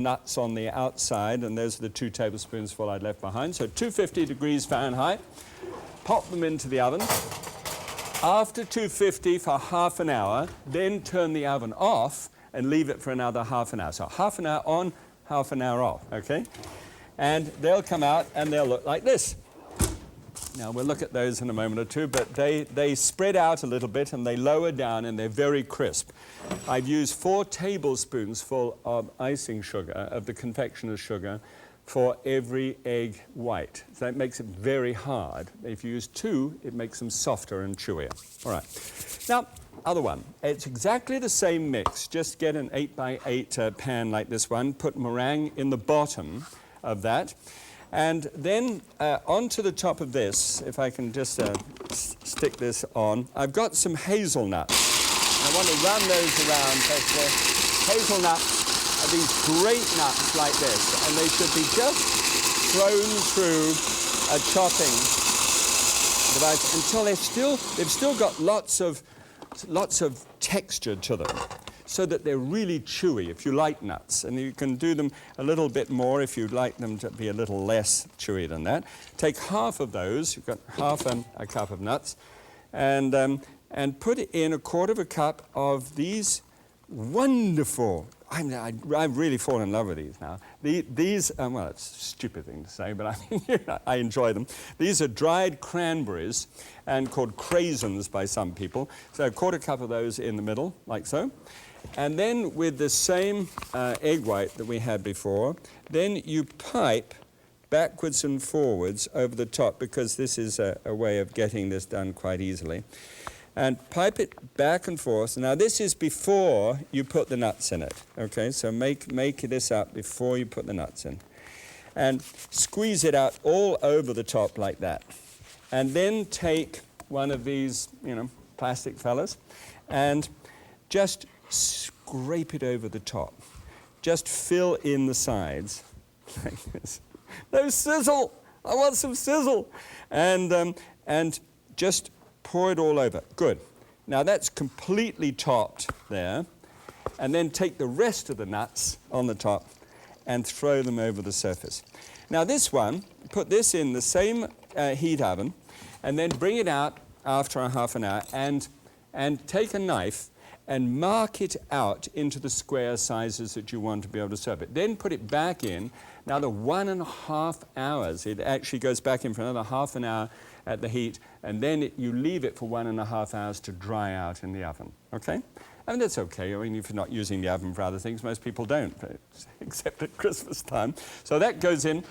nuts on the outside, and those are the 2 tablespoons I'd left behind. So 250 degrees Fahrenheit. Pop them into the oven. After 250 for half an hour, then turn the oven off and leave it for another half an hour. So half an hour on, half an hour off, okay? And they'll come out and they'll look like this. Now, we'll look at those in a moment or two, but they spread out a little bit and they lower down and they're very crisp. I've used 4 tablespoons full of icing sugar, of the confectioner's sugar, for every egg white. So that makes it very hard. If you use 2, it makes them softer and chewier. All right. Now, other one. It's exactly the same mix. Just get an 8x8 pan like this one. Put meringue in the bottom of that. And then onto the top of this, if I can just stick this on, I've got some hazelnuts. I want to run those around first of all. Hazelnuts are these great nuts like this, and they should be just thrown through a chopping device until they've still got lots of texture to them, so that they're really chewy if you like nuts. And you can do them a little bit more if you'd like them to be a little less chewy than that. Take half of those, you've got half a cup of nuts, and put in 1/4 cup of these wonderful, I've really fallen in love with these now. These, well, it's a stupid thing to say, but I mean, I enjoy them. These are dried cranberries and called craisins by some people. So 1/4 cup of those in the middle, like so. And then with the same egg white that we had before, then you pipe backwards and forwards over the top, because this is a way of getting this done quite easily. And pipe it back and forth. Now this is before you put the nuts in it, okay? So make this up before you put the nuts in. And squeeze it out all over the top like that. And then take one of these, plastic fellas, and just scrape it over the top. Just fill in the sides like this. No sizzle! I want some sizzle! And just pour it all over. Good. Now that's completely topped there. And then take the rest of the nuts on the top and throw them over the surface. Now this one, put this in the same heat oven, and then bring it out after a half an hour, and take a knife and mark it out into the square sizes that you want to be able to serve it. Then put it back in another 1.5 hours. It actually goes back in for another half an hour at the heat, and then you leave it for 1.5 hours to dry out in the oven, okay? I mean, that's okay. I mean, if you're not using the oven for other things, most people don't, except at Christmas time. So that goes in,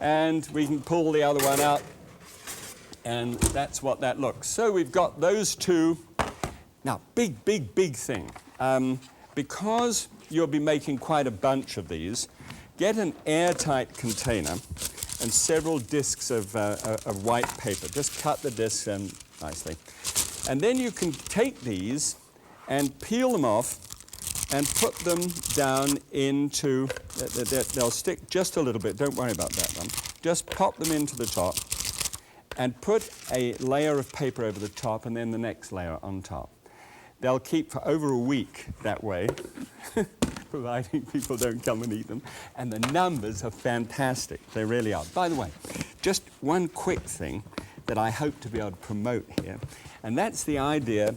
and we can pull the other one out, and that's what that looks. So we've got those 2. Now, big thing. Because you'll be making quite a bunch of these, get an airtight container and several discs of white paper. Just cut the discs nicely. And then you can take these and peel them off and put them down into, they'll stick just a little bit. Don't worry about that one. Just pop them into the top and put a layer of paper over the top, and then the next layer on top. They'll keep for over a week that way, providing people don't come and eat them. And the numbers are fantastic. They really are. By the way, just one quick thing that I hope to be able to promote here, and that's the idea.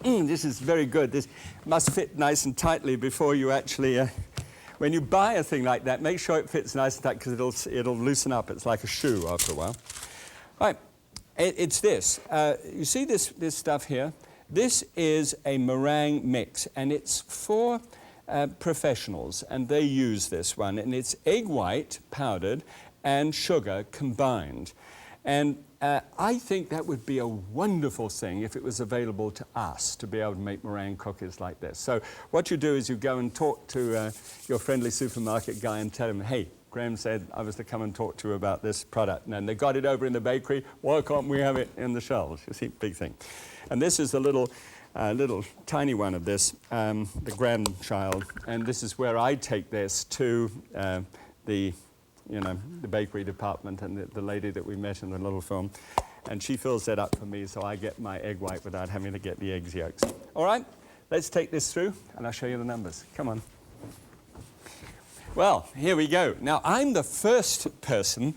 This is very good. This must fit nice and tightly before you actually, when you buy a thing like that, make sure it fits nice and tight, because it'll loosen up. It's like a shoe after a while. All right. It's this. You see this stuff here? This is a meringue mix, and it's for professionals, and they use this one. And it's egg white powdered and sugar combined. And I think that would be a wonderful thing if it was available to us to be able to make meringue cookies like this. So what you do is you go and talk to your friendly supermarket guy and tell him, hey, Graham said I was to come and talk to you about this product, and they got it over in the bakery. Why can't we have it in the shelves? You see, big thing. And this is the little tiny one of this, the grandchild, and this is where I take this to the bakery department, and the lady that we met in the little film, and she fills that up for me, so I get my egg white without having to get the eggs yolks. All right, let's take this through, and I'll show you the numbers. Come on. Well, here we go. Now, I'm the first person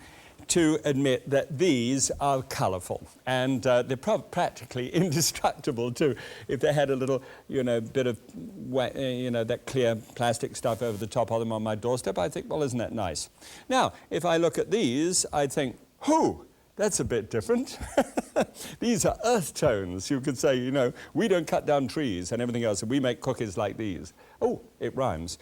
to admit that these are colourful, and they're practically indestructible too. If they had a little, bit of, that clear plastic stuff over the top of them on my doorstep, I think, well, isn't that nice? Now, if I look at these, I think, that's a bit different. These are earth tones. You could say, we don't cut down trees and everything else, and we make cookies like these. Oh, it rhymes.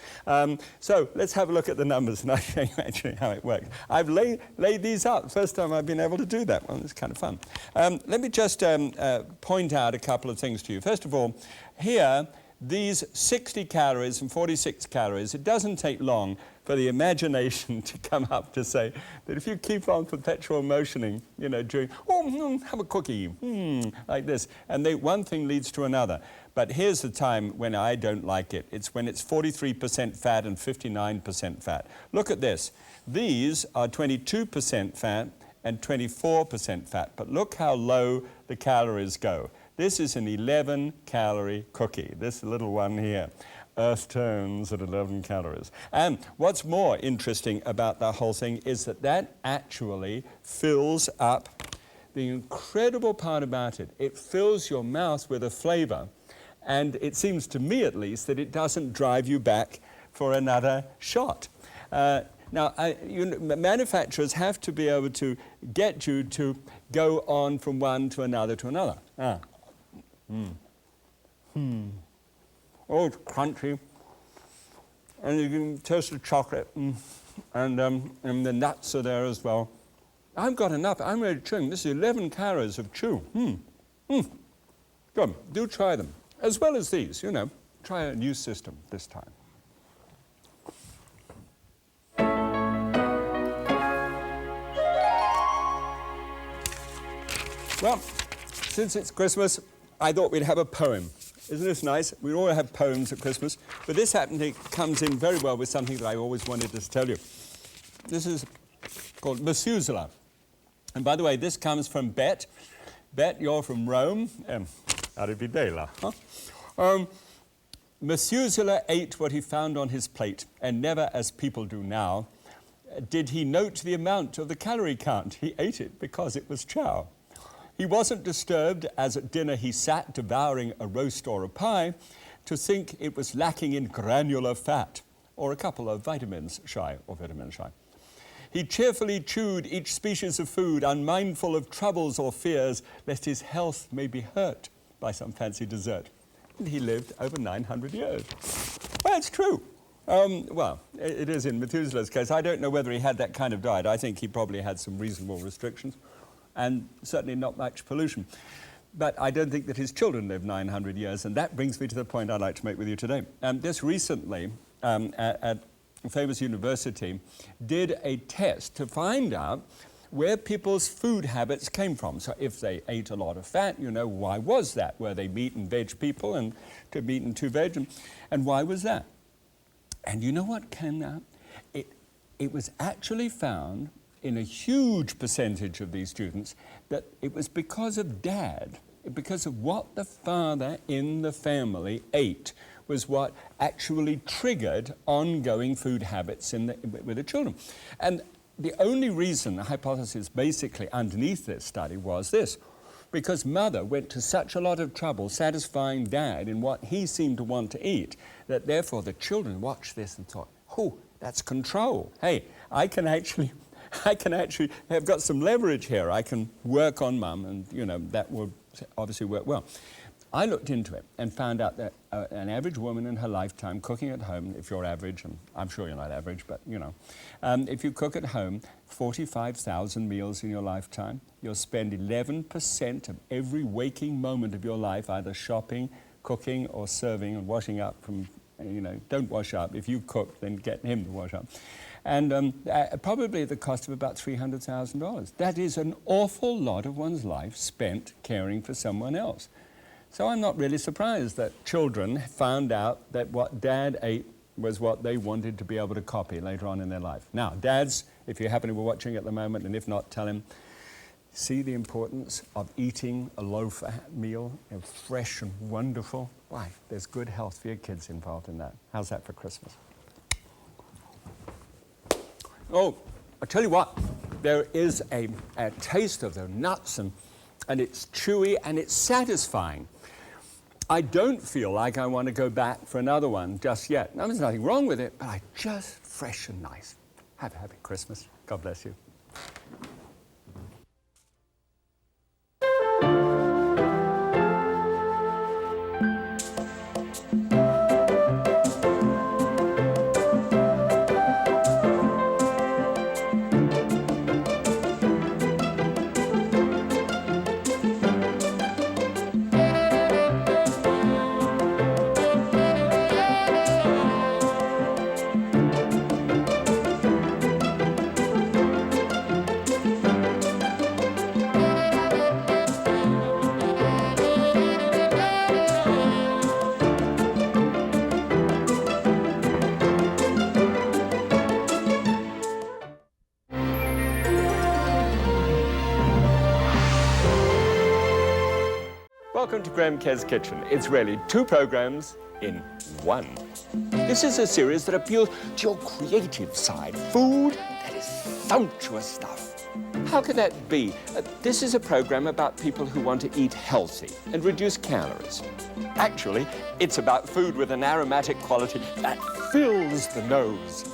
So let's have a look at the numbers, and I'll show you actually how it works. I've laid these out. First time I've been able to do that. Well, it's kind of fun. Let me just point out a couple of things to you. First of all, here, these 60 calories and 46 calories, it doesn't take long for the imagination to come up to say that if you keep on perpetual motioning, during, have a cookie, like this, and one thing leads to another. But here's the time when I don't like it. It's when it's 43% fat and 59% fat. Look at this. These are 22% fat and 24% fat, but look how low the calories go. This is an 11-calorie cookie, this little one here. Earth tones at 11 calories. And what's more interesting about the whole thing is that actually fills up. The incredible part about it, it fills your mouth with a flavor, and it seems to me at least that it doesn't drive you back for another shot. Now, manufacturers have to be able to get you to go on from one to another to another. Oh, it's crunchy, and you can taste the chocolate, and the nuts are there as well. I've got enough. I'm ready to chew. This is 11 calories of chew. Good. Do try them, as well as these. Try a new system this time. Well, since it's Christmas, I thought we'd have a poem. Isn't this nice? We all have poems at Christmas, but this comes in very well with something that I always wanted to tell you. This is called Methuselah. And by the way, this comes from Bet. Bet, you're from Rome. Arrivederla. Methuselah ate what he found on his plate, and never, as people do now, did he note the amount of the calorie count. He ate it because it was chow. He wasn't disturbed as at dinner he sat devouring a roast or a pie to think it was lacking in granular fat or a couple of vitamins shy. He cheerfully chewed each species of food, unmindful of troubles or fears, lest his health may be hurt by some fancy dessert. And he lived over 900 years. Well, it's true. Well, it is in Methuselah's case. I don't know whether he had that kind of diet. I think he probably had some reasonable restrictions, and certainly not much pollution. But I don't think that his children lived 900 years, and that brings me to the point I'd like to make with you today. Just recently, at a famous university, did a test to find out where people's food habits came from. So if they ate a lot of fat, why was that? Were they meat and veg people, and to meat and to veg, and why was that? And you know what came out? It was actually found in a huge percentage of these students that it was because of Dad, because of what the father in the family ate was what actually triggered ongoing food habits with the children. And the only reason, the hypothesis basically underneath this study was this: because Mother went to such a lot of trouble satisfying Dad in what he seemed to want to eat, that therefore the children watched this and thought, that's control. Hey, I can actually have got some leverage here. I can work on Mum, and that will obviously work well. I looked into it and found out that an average woman in her lifetime cooking at home, if you're average, and I'm sure you're not average, but if you cook at home 45,000 meals in your lifetime, you'll spend 11% of every waking moment of your life either shopping, cooking, or serving and washing up from, don't wash up. If you cook, then get him to wash up. And probably at the cost of about $300,000. That is an awful lot of one's life spent caring for someone else. So I'm not really surprised that children found out that what Dad ate was what they wanted to be able to copy later on in their life. Now, dads, if you happen to be watching at the moment, and if not, tell him, See the importance of eating a low-fat meal, fresh and wonderful? Why? There's good health for your kids involved in that. How's that for Christmas? Oh, I'll tell you what, there is a taste of the nuts, and it's chewy and it's satisfying. I don't feel like I want to go back for another one just yet. Now, there's nothing wrong with it, but I just fresh and nice. Have a happy Christmas. God bless you. Welcome to Graham Kerr's Kitchen. It's really two programs in one. This is a series that appeals to your creative side. Food that is sumptuous stuff. How could that be? This is a program about people who want to eat healthy and reduce calories. Actually, it's about food with an aromatic quality that fills the nose.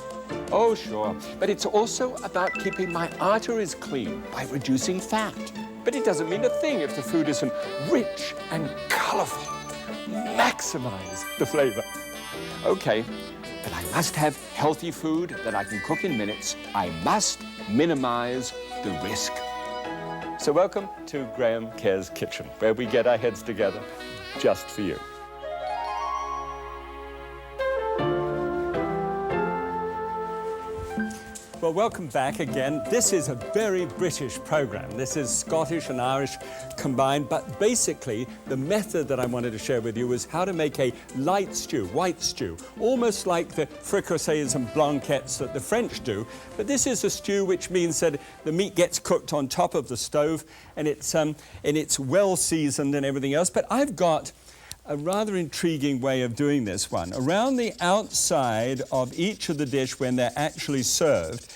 Oh, sure. But it's also about keeping my arteries clean by reducing fat. But it doesn't mean a thing if the food isn't rich and colorful. Maximize the flavor. Okay, but I must have healthy food that I can cook in minutes. I must minimize the risk. So welcome to Graham Kerr's Kitchen, where we get our heads together just for you. Well, welcome back again. This is a very British program. This is Scottish and Irish combined, but basically the method that I wanted to share with you was how to make a light stew, white stew, almost like the fricassees and blanquettes that the French do. But this is a stew which means that the meat gets cooked on top of the stove and it's well seasoned and everything else. But I've got a rather intriguing way of doing this one. Around the outside of each of the dish when they're actually served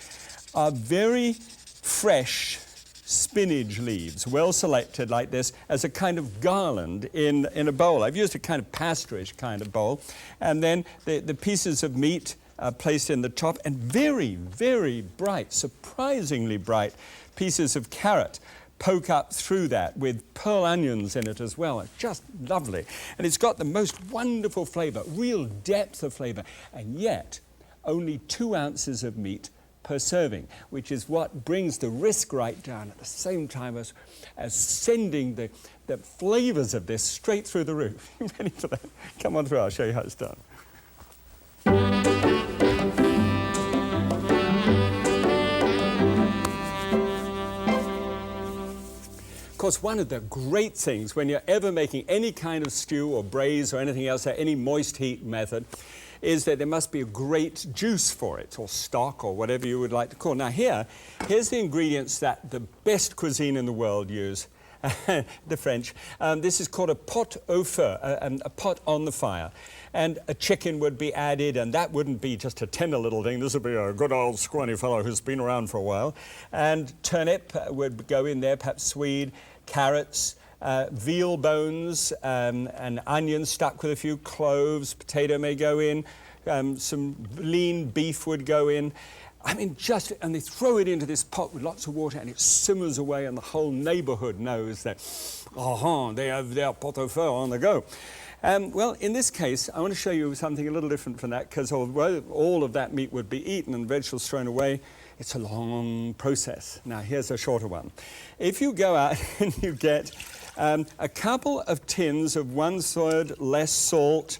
are very fresh spinach leaves, well selected like this, as a kind of garland in a bowl. I've used a kind of pasterish kind of bowl. And then the pieces of meat are placed in the top, and very, very bright, surprisingly bright pieces of carrot poke up through that with pearl onions in it as well. It's just lovely. And it's got the most wonderful flavor, real depth of flavor, and yet only 2 ounces of meat per serving, which is what brings the risk right down at the same time as sending the flavors of this straight through the roof. You ready for that? Come on through, I'll show you how it's done. Of course, one of the great things when you're ever making any kind of stew or braise or anything else, any moist heat method, is that there must be a great juice for it, or stock, or whatever you would like to call it. Now here's the ingredients that the best cuisine in the world use, the French. This is called a pot au feu, a pot on the fire. And a chicken would be added, and that wouldn't be just a tender little thing. This would be a good old scrawny fellow who's been around for a while. And turnip would go in there, perhaps swede, carrots, veal bones, and onions stuck with a few cloves. Potato may go in. Some lean beef would go in. I mean, and they throw it into this pot with lots of water, and it simmers away, and the whole neighborhood knows that, they have their pot au feu on the go. Well, in this case, I want to show you something a little different from that, because although all of that meat would be eaten and vegetables thrown away, it's a long process. Now, here's a shorter one. If you go out and you get a couple of tins of 1/3 less salt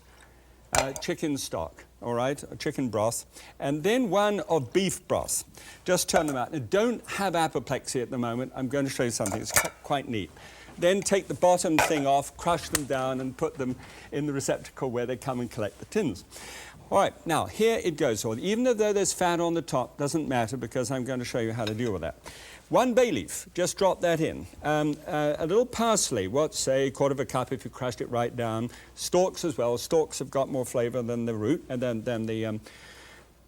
chicken stock, all right, chicken broth, and then one of beef broth. Just turn them out. Now, don't have apoplexy at the moment. I'm going to show you something. It's quite neat. Then take the bottom thing off, crush them down, and put them in the receptacle where they come and collect the tins. All right, now here it goes. So even though there's fat on the top, doesn't matter, because I'm going to show you how to deal with that. 1 bay leaf, just drop that in. A little parsley, say, 1/4 cup if you crushed it right down. Stalks as well. Stalks have got more flavor than the root, and then the...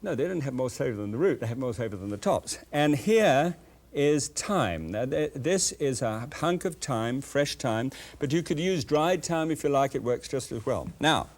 no, they don't have more flavor than the root. They have more flavor than the tops. And here is thyme. Now, this is a hunk of thyme, fresh thyme, but you could use dried thyme if you like. It works just as well. Now,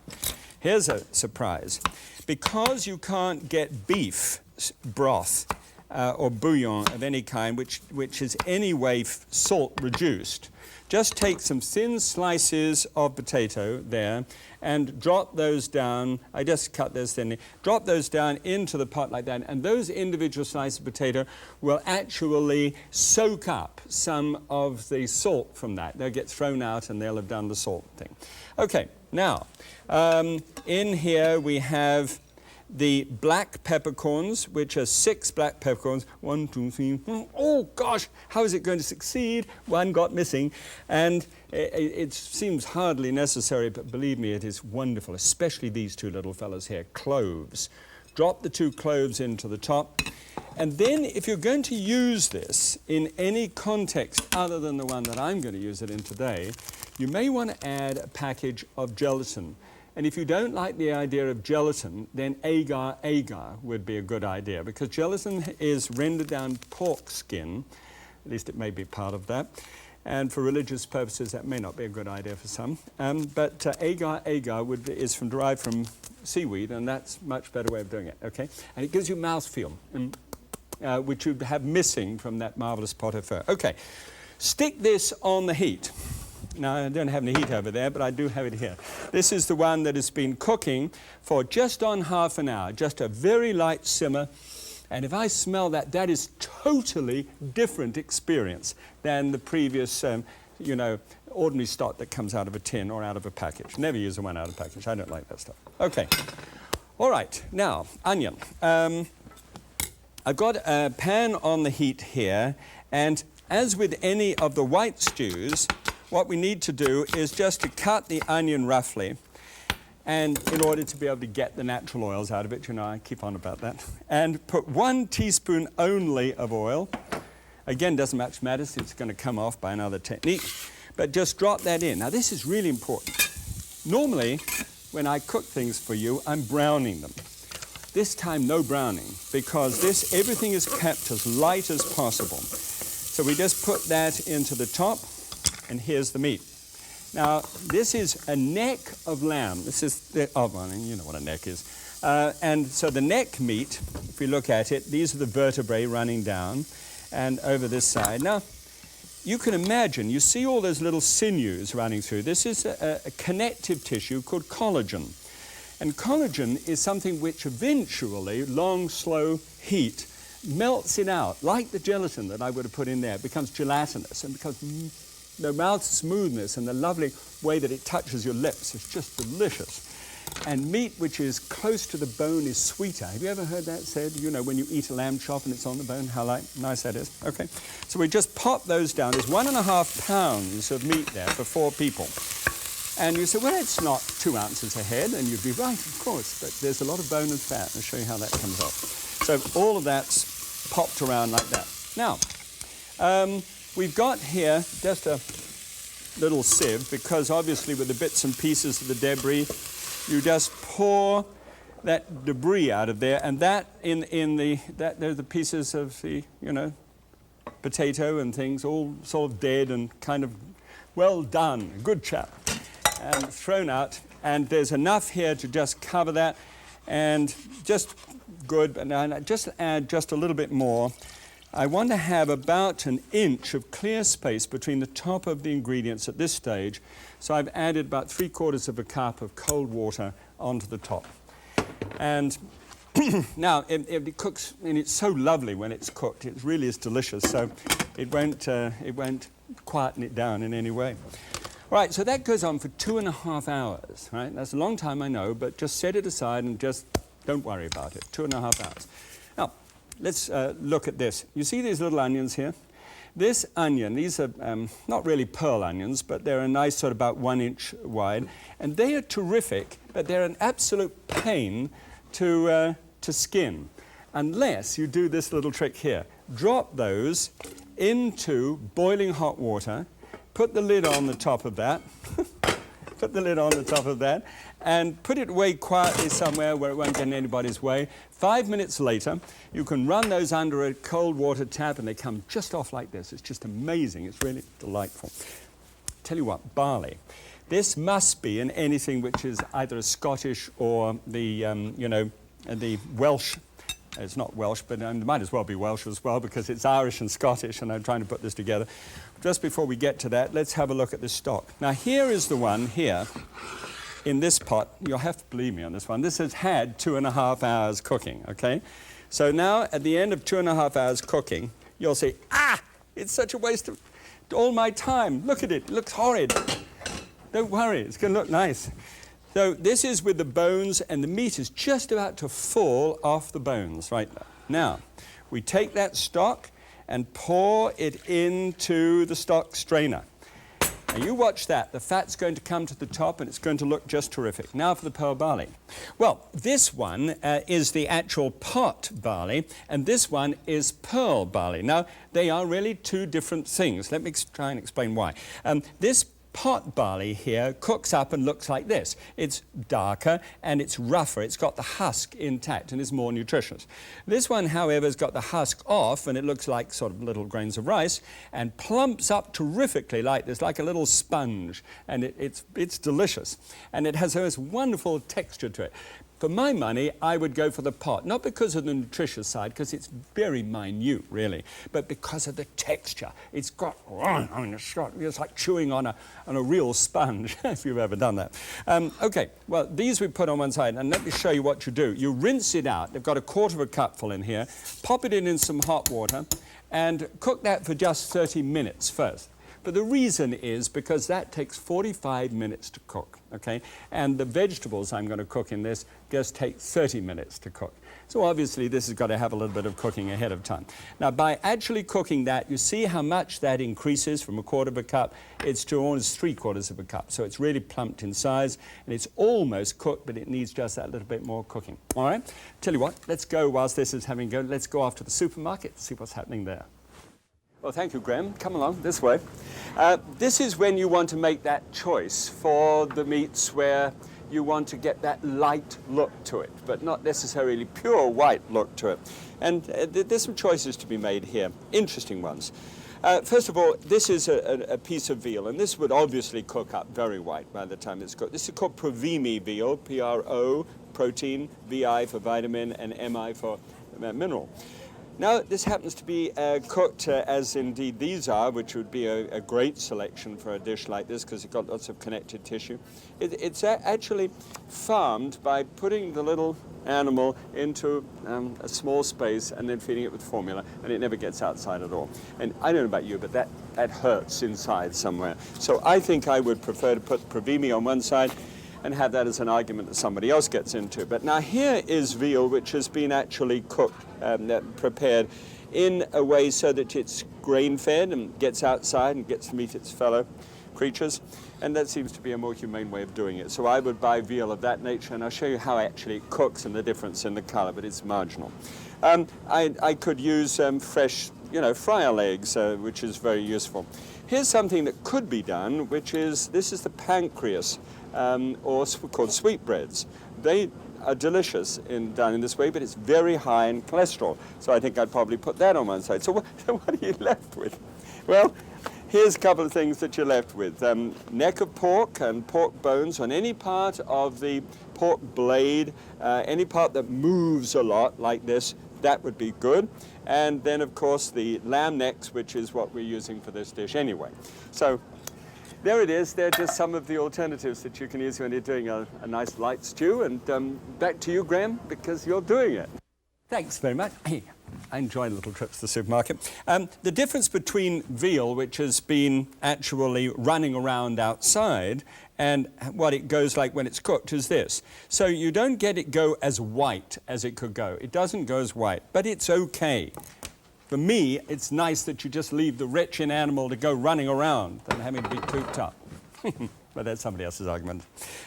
here's a surprise. Because you can't get beef broth or bouillon of any kind, which is anyway salt reduced, just take some thin slices of potato there and drop those down. I just cut those thinly. Drop those down into the pot like that, and those individual slices of potato will actually soak up some of the salt from that. They'll get thrown out and they'll have done the salt thing. Okay, now, in here we have the black peppercorns, which are 6 black peppercorns. 1, 2, 3. Oh gosh, how is it going to succeed? One got missing, and it seems hardly necessary, but believe me, it is wonderful, especially these 2 little fellas here, cloves. Drop the 2 cloves into the top, and then if you're going to use this in any context other than the one that I'm going to use it in today, you may want to add a package of gelatin. And if you don't like the idea of gelatin, then agar would be a good idea, because gelatin is rendered down pork skin, at least it may be part of that, and for religious purposes that may not be a good idea for some. But agar is derived from seaweed, and that's a much better way of doing it, okay? And it gives you mouthfeel, which you'd have missing from that marvelous pot au feu. Okay, stick this on the heat. Now, I don't have any heat over there, but I do have it here. This is the one that has been cooking for just on half an hour, just a very light simmer. And if I smell that, that is totally different experience than the previous, ordinary stock that comes out of a tin or out of a package. Never use the one out of a package. I don't like that stuff. Okay. All right. Now, onion. I've got a pan on the heat here, and as with any of the white stews, what we need to do is just to cut the onion roughly, and in order to be able to get the natural oils out of it, I keep on about that, and put 1 teaspoon only of oil. Again, doesn't much matter, since it's going to come off by another technique, but just drop that in. Now, this is really important. Normally, when I cook things for you, I'm browning them. This time, no browning, because everything is kept as light as possible. So we just put that into the top, and here's the meat. Now, this is a neck of lamb. This is, you know what a neck is. And so the neck meat, if you look at it, these are the vertebrae running down and over this side. Now, you can imagine, you see all those little sinews running through. This is a connective tissue called collagen. And collagen is something which eventually, long, slow heat, melts it out, like the gelatin that I would have put in there. It becomes gelatinous, and becomes the mouth smoothness and the lovely way that it touches your lips is just delicious. And meat which is close to the bone is sweeter. Have you ever heard that said? You know, when you eat a lamb chop and it's on the bone, how nice that is. Okay, so we just pop those down. There's 1.5 pounds of meat there for 4 people. And you say, well, it's not 2 ounces a head, and you'd be right, of course, but there's a lot of bone and fat. I'll show you how that comes off. So all of that's popped around like that. Now, we've got here just a little sieve, because obviously with the bits and pieces of the debris, you just pour that debris out of there, and that there's the pieces of the, potato and things, all sort of dead and kind of well done, good chap, and thrown out. And there's enough here to just cover that, and just good. And I just add just a little bit more. I want to have about 1 inch of clear space between the top of the ingredients at this stage. So I've added about 3/4 cup of cold water onto the top. And now it cooks, and it's so lovely when it's cooked. It really is delicious. So it won't quieten it down in any way. All right, so that goes on for 2.5 hours, right? That's a long time, I know, but just set it aside and just don't worry about it. 2.5 hours. Now, let's look at this. You see these little onions here? This onion, these are not really pearl onions, but they're a nice sort of about 1 inch wide, and they are terrific, but they're an absolute pain to skin, unless you do this little trick here. Drop those into boiling hot water, put the lid on the top of that, put the lid on the top of that, and put it away quietly somewhere where it won't get in anybody's way. 5 minutes later, you can run those under a cold water tap and they come just off like this. It's just amazing. It's really delightful. Tell you what, barley. This must be in anything which is either a Scottish or the, the Welsh. It's not Welsh, but it might as well be Welsh as well because it's Irish and Scottish, and I'm trying to put this together. Just before we get to that, let's have a look at the stock. Now, here is the one here in this pot. You'll have to believe me on this one. This has had 2.5 hours cooking, okay? So now, at the end of 2.5 hours cooking, you'll say, it's such a waste of all my time. Look at it. It looks horrid. Don't worry. It's going to look nice. So this is with the bones, and the meat is just about to fall off the bones right now. We take that stock and pour it into the stock strainer. Now you watch that. The fat's going to come to the top and it's going to look just terrific. Now for the pearl barley. Well, this one is the actual pot barley, and this one is pearl barley. Now, they are really two different things. Let me try and explain why. This pot barley here cooks up and looks like this. It's darker and it's rougher. It's got the husk intact and is more nutritious. This one, however, has got the husk off and it looks like sort of little grains of rice and plumps up terrifically like this, like a little sponge. And it's delicious. And it has this wonderful texture to it. For my money, I would go for the pot, not because of the nutritious side, because it's very minute, really, but because of the texture. It's got, it's like chewing on a real sponge, if you've ever done that. Okay, well, these we put on one side, and let me show you what you do. You rinse it out. They've got 1/4 cupful in here. Pop it in some hot water, and cook that for just 30 minutes first. But the reason is because that takes 45 minutes to cook, okay? And the vegetables I'm going to cook in this just take 30 minutes to cook. So obviously this has got to have a little bit of cooking ahead of time. Now, by actually cooking that, you see how much that increases from 1/4 cup. It's to almost 3/4 cup. So it's really plumped in size, and it's almost cooked, but it needs just that little bit more cooking. All right? Tell you what, let's go whilst this is having go. Let's go off to the supermarket and see what's happening there. Well, thank you, Graham. Come along this way. This is when you want to make that choice for the meats where you want to get that light look to it, but not necessarily pure white look to it. And there's some choices to be made here, interesting ones. First of all, this is a piece of veal, and this would obviously cook up very white by the time it's cooked. This is called Provimi veal, P-R-O, protein, V-I for vitamin, and M-I for mineral. Now, this happens to be cooked as indeed these are, which would be a great selection for a dish like this because it's got lots of connected tissue. It's actually farmed by putting the little animal into a small space and then feeding it with formula, and it never gets outside at all. And I don't know about you, but that hurts inside somewhere. So I think I would prefer to put Provimi on one side and have that as an argument that somebody else gets into. But now here is veal which has been actually cooked, prepared in a way so that it's grain-fed and gets outside and gets to meet its fellow creatures. And that seems to be a more humane way of doing it. So I would buy veal of that nature, and I'll show you how actually it cooks and the difference in the color, but it's marginal. I could use fresh, fryer legs, which is very useful. Here's something that could be done, which is, this is the pancreas, or called sweetbreads. They are delicious done in this way, but it's very high in cholesterol. So I think I'd probably put that on one side. So what are you left with? Well, here's a couple of things that you're left with. Neck of pork and pork bones on any part of the pork blade, any part that moves a lot like this, that would be good. And then, of course, the lamb necks, which is what we're using for this dish anyway. So there it is. They're just some of the alternatives that you can use when you're doing a nice light stew. And back to you, Graham, because you're doing it. Thanks very much. Hey, I enjoy little trips to the supermarket. The difference between veal, which has been actually running around outside, and what it goes like when it's cooked is this. So you don't get it go as white as it could go. It doesn't go as white, but it's okay. For me, it's nice that you just leave the wretched animal to go running around than having to be cooped up. But that's somebody else's argument.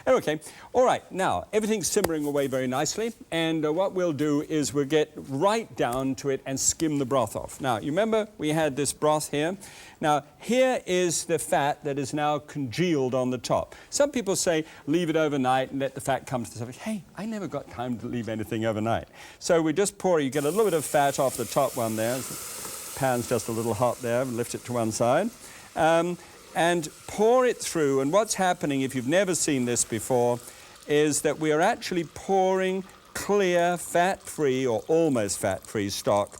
Okay, all right, now everything's simmering away very nicely, and what we'll do is we'll get right down to it and skim the broth off. Now, you remember we had this broth here? Now, here is the fat that is now congealed on the top. Some people say leave it overnight and let the fat come to the surface. Hey, I never got time to leave anything overnight. So we just pour, you get a little bit of fat off the top one there. The pan's just a little hot there, lift it to one side. And pour it through, and what's happening, if you've never seen this before, is that we are actually pouring clear, fat-free, or almost fat-free stock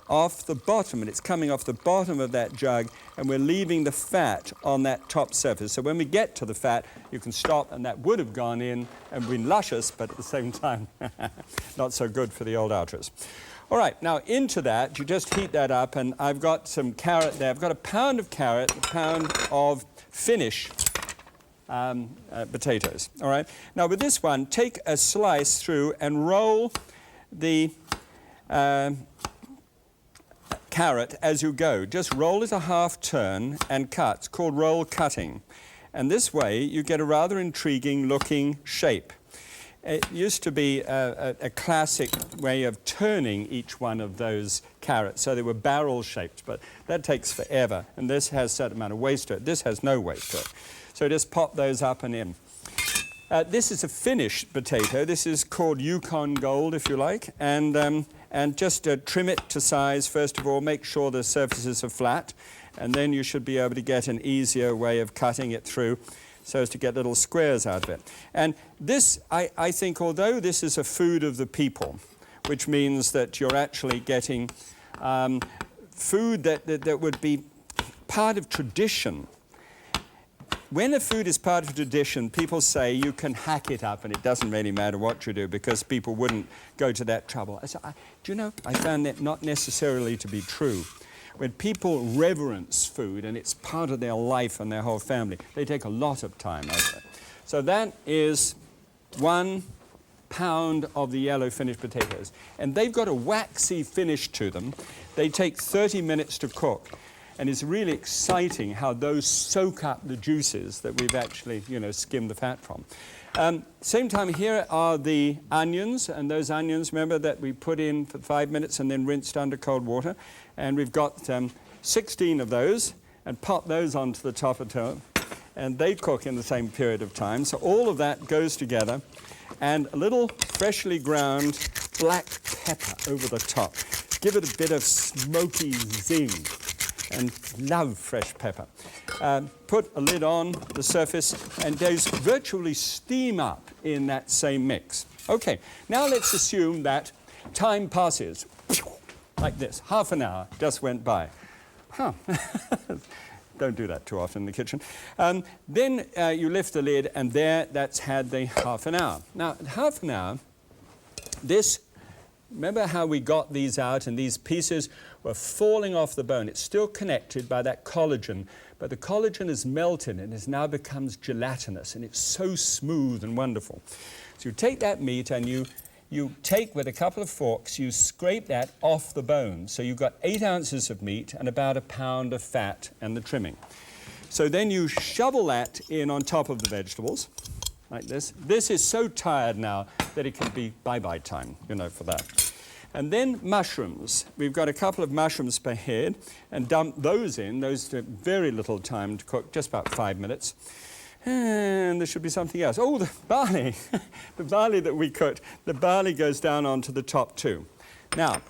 off the bottom, and it's coming off the bottom of that jug, and we're leaving the fat on that top surface. So when we get to the fat, you can stop, and that would have gone in and been luscious, but at the same time, not so good for the old outros. All right, now into that, you just heat that up, and I've got some carrot there. I've got a pound of carrot, a pound of Finnish potatoes, all right? Now with this one, take a slice through and roll the carrot as you go. Just roll it a half turn and cut. It's called roll cutting. And this way, you get a rather intriguing looking shape. It used to be a classic way of turning each one of those carrots, so they were barrel-shaped, but that takes forever, and this has a certain amount of waste to it. This has no waste to it. So just pop those up and in. This is a Finnish potato. This is called Yukon Gold, if you like, and just trim it to size. First of all, make sure the surfaces are flat, and then you should be able to get an easier way of cutting it through, so as to get little squares out of it. And this, I think, although this is a food of the people, which means that you're actually getting food that would be part of tradition. When a food is part of tradition, people say you can hack it up and it doesn't really matter what you do because people wouldn't go to that trouble. Do you know, I found that not necessarily to be true. When people reverence food and it's part of their life and their whole family, they take a lot of time over it. So that is 1 pound of the yellow Finnish potatoes. And they've got a waxy finish to them. They take 30 minutes to cook. And it's really exciting how those soak up the juices that we've actually, skimmed the fat from. Same time, here are the onions, and those onions, remember, that we put in for 5 minutes and then rinsed under cold water. And we've got 16 of those, and pop those onto the top of it, and they cook in the same period of time. So all of that goes together, and a little freshly ground black pepper over the top. Give it a bit of smoky zing, and love fresh pepper. Put a lid on the surface, and those virtually steam up in that same mix. Okay, now let's assume that time passes, like this. Half an hour just went by. Huh. Don't do that too often in the kitchen. Then you lift the lid, and there, that's had the half an hour. Now, half an hour, remember how we got these out, and these pieces were falling off the bone. It's still connected by that collagen, but the collagen is melted and it now becomes gelatinous, and it's so smooth and wonderful. So you take that meat and you take with a couple of forks, you scrape that off the bone. So you've got 8 ounces of meat and about a pound of fat and the trimming. So then you shovel that in on top of the vegetables, like this. This is so tired now that it can be bye-bye time, for that. And then mushrooms. We've got a couple of mushrooms per head, and dump those in. Those take very little time to cook, just about 5 minutes. And there should be something else. Oh, the barley. The barley that we cooked. The barley goes down onto the top too. Now,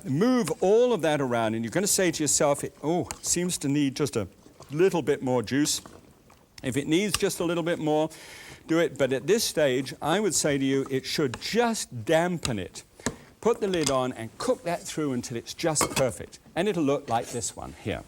move all of that around, and you're going to say to yourself, it seems to need just a little bit more juice. If it needs just a little bit more, do it. But at this stage, I would say to you, it should just dampen it. Put the lid on and cook that through until it's just perfect. And it'll look like this one here.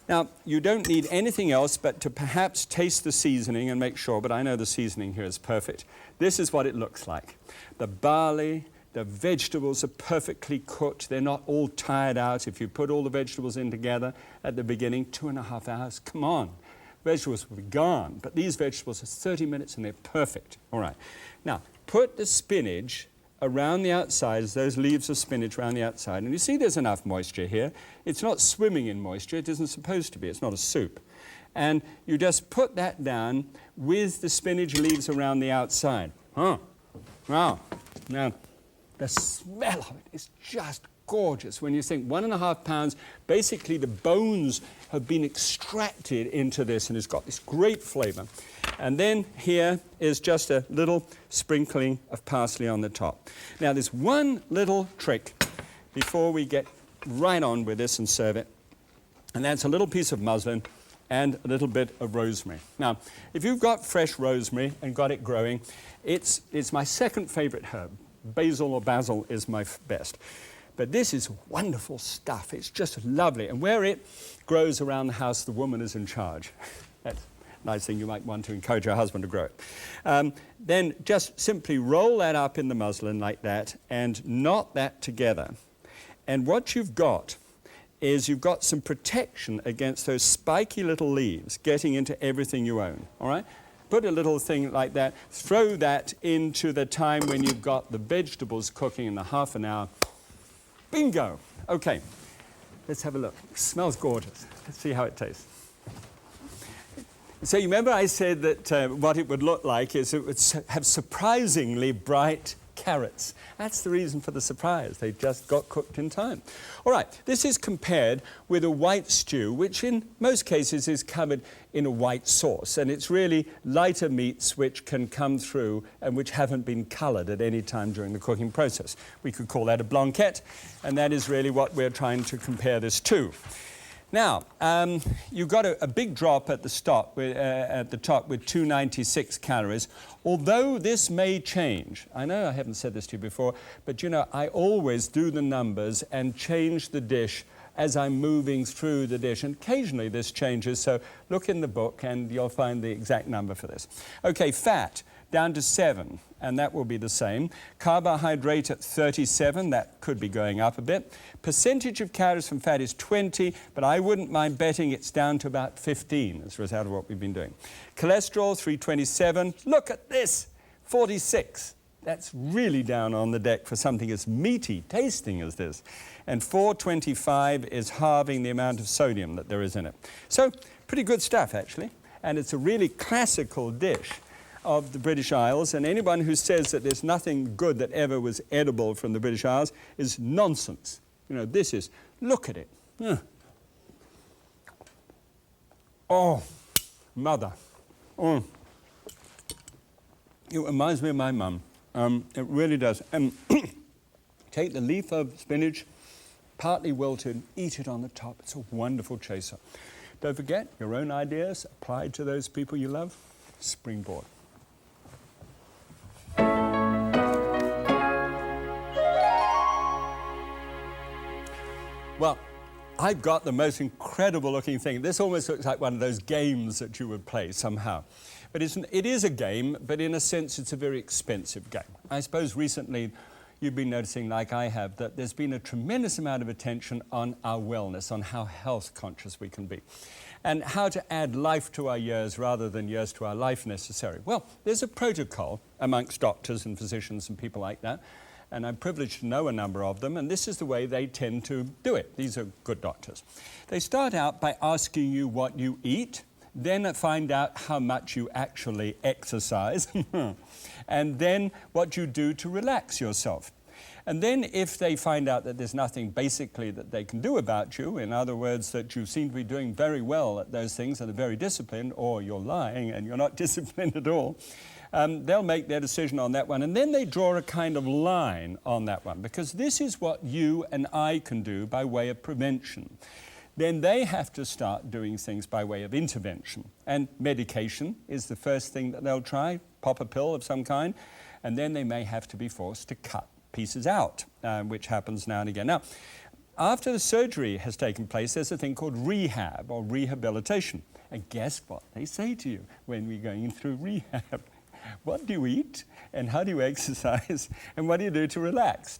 Now, you don't need anything else but to perhaps taste the seasoning and make sure, but I know the seasoning here is perfect. This is what it looks like. The barley, the vegetables are perfectly cooked. They're not all tired out. If you put all the vegetables in together at the beginning, 2.5 hours, come on. Vegetables will be gone, but these vegetables are 30 minutes and they're perfect. All right. Now, put the spinach around the outside, those leaves of spinach around the outside, and you see there's enough moisture here. It's not swimming in moisture. It isn't supposed to be. It's not a soup. And you just put that down with the spinach leaves around the outside. Wow. Now, the smell of it is just gorgeous. When you think 1.5 pounds, basically the bones have been extracted into this, and it's got this great flavor. And then here is just a little sprinkling of parsley on the top. Now, there's one little trick before we get right on with this and serve it, and that's a little piece of muslin and a little bit of rosemary. Now, if you've got fresh rosemary and got it growing, it's my second favorite herb. Basil or basil is my best. But this is wonderful stuff. It's just lovely. And where it grows around the house, the woman is in charge. That's a nice thing. You might want to encourage your husband to grow it. Then just simply roll that up in the muslin like that and knot that together. And what you've got is you've got some protection against those spiky little leaves getting into everything you own, all right? Put a little thing like that, throw that into the time when you've got the vegetables cooking in the half an hour. Bingo! Okay, let's have a look. It smells gorgeous. Let's see how it tastes. So you remember I said that what it would look like is it would have surprisingly bright carrots. That's the reason for the surprise. They just got cooked in time. All right, this is compared with a white stew, which in most cases is covered in a white sauce. And it's really lighter meats which can come through and which haven't been colored at any time during the cooking process. We could call that a blanquette, and that is really what we're trying to compare this to. Now, you've got a big drop at the top with 296 calories. Although this may change, I know I haven't said this to you before, but you know, I always do the numbers and change the dish as I'm moving through the dish. And occasionally this changes, so look in the book and you'll find the exact number for this. Okay, fat down to 7, and that will be the same. Carbohydrate at 37, that could be going up a bit. Percentage of calories from fat is 20, but I wouldn't mind betting it's down to about 15 as a result of what we've been doing. Cholesterol, 327. Look at this, 46. That's really down on the deck for something as meaty tasting as this. And 425 is halving the amount of sodium that there is in it. So, pretty good stuff, actually. And it's a really classical dish of the British Isles, and anyone who says that there's nothing good that ever was edible from the British Isles is nonsense. You know, this is, look at it. Oh, mother. Oh. It reminds me of my mum. It really does. And take the leaf of spinach, partly wilted, eat it on the top. It's a wonderful chaser. Don't forget, your own ideas applied to those people you love. Springboard. Well, I've got the most incredible looking thing. This almost looks like one of those games that you would play somehow. But it is a game, but in a sense it's a very expensive game. I suppose recently you've been noticing, like I have, that there's been a tremendous amount of attention on our wellness, on how health conscious we can be, and how to add life to our years rather than years to our life necessarily. Well, there's a protocol amongst doctors and physicians and people like that, and I'm privileged to know a number of them, and this is the way they tend to do it. These are good doctors. They start out by asking you what you eat, then find out how much you actually exercise, and then what you do to relax yourself. And then if they find out that there's nothing basically that they can do about you, in other words, that you seem to be doing very well at those things and are very disciplined, or you're lying and you're not disciplined at all, they'll make their decision on that one. And then they draw a kind of line on that one, because this is what you and I can do by way of prevention. Then they have to start doing things by way of intervention. And medication is the first thing that they'll try, pop a pill of some kind, and then they may have to be forced to cut pieces out, which happens now and again. Now, after the surgery has taken place, there's a thing called rehab or rehabilitation. And guess what they say to you when we're going through rehab? What do you eat, and how do you exercise, and what do you do to relax?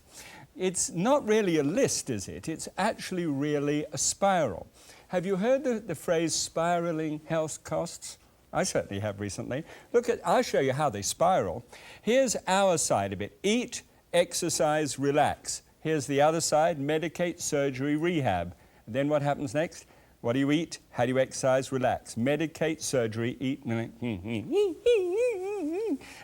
It's not really a list, is it? It's actually really a spiral. Have you heard the phrase spiraling health costs? I certainly have recently. I'll show you how they spiral. Here's our side of it. Eat, exercise, relax. Here's the other side, medicate, surgery, rehab. And then what happens next? What do you eat? How do you exercise? Relax. Medicate, surgery, eat,